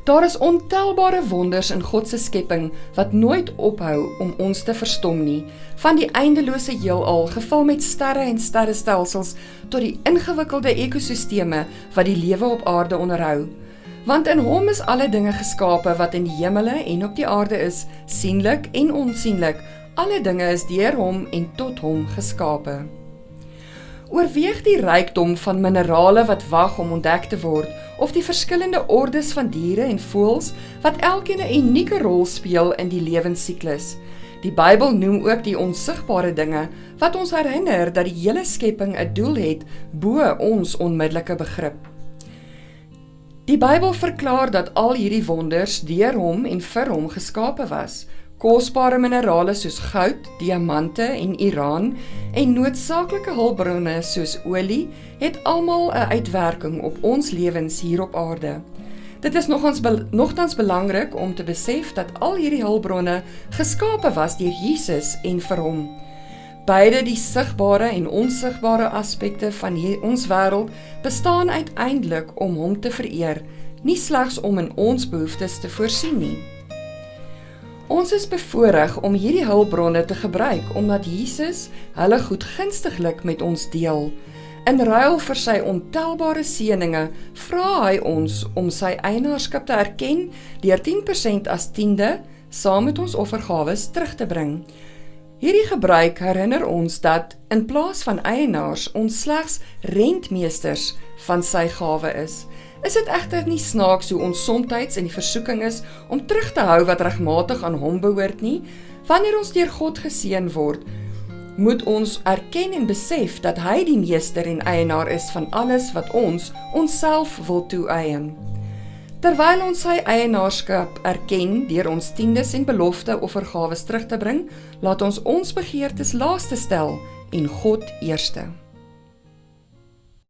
Daar is ontelbare wonders in God se skepping wat nooit ophou om ons te verstom nie, van die eindelose heelal gevul met sterre en sterrestelsels tot die ingewikkelde ekosisteme wat die lewe op aarde onderhou. Want in hom is alle dinge geskape wat in die hemele en op die aarde is, sienlik en onsienlik, alle dinge is deur hom en tot hom geskape. Oorweeg die rykdom van minerale wat wag om ontdek te word, of die verskillende ordes van diere en voëls wat elkeen 'n unieke rol speel in die lewensiklus. Die Bybel noem ook die onsigbare dinge wat ons herinner dat die hele skepping 'n doel het bo ons onmiddellike begrip. Die Bybel verklaar dat al hierdie wonders deur hom en vir hom geskape was. Kosbare minerale soos goud, diamante en uraan en noodsaaklike hulpbronne soos olie het almal 'n uitwerking op ons lewens hier op aarde. Dit is nogtans belangrik om te besef dat al hierdie hulpbronne geskape was deur Jesus en vir hom. Beide die sigbare en onsigbare aspekte van ons wêreld bestaan uiteindelik om hom te vereer, nie slegs om in ons behoeftes te voorsien nie. Ons is bevoorreg om hierdie hulpbronne te gebruik, omdat Jesus hulle goedgunstiglik met ons deel. In ruil vir sy ontelbare seëninge, vra hy ons om sy eienaarskap te erken deur 10% as tiende, saam met ons offergawes terug te bring. Hierdie gebruik herinner ons dat, in plaas van eienaars, ons slegs rentmeesters van sy gawe is. Is dit egter nie snaaks hoe ons somtyds in die versoeking is om terug te hou wat regmatig aan hom behoort nie? Wanneer ons deur God geseën word, moet ons erken en besef dat hy die meester en eienaar is van alles wat ons onsself wil toeëien. Terwyl ons sy eienaarskap erken deur ons tiendes en belofte offergawes terug te bring, laat ons begeertes laaste stel en God eerste.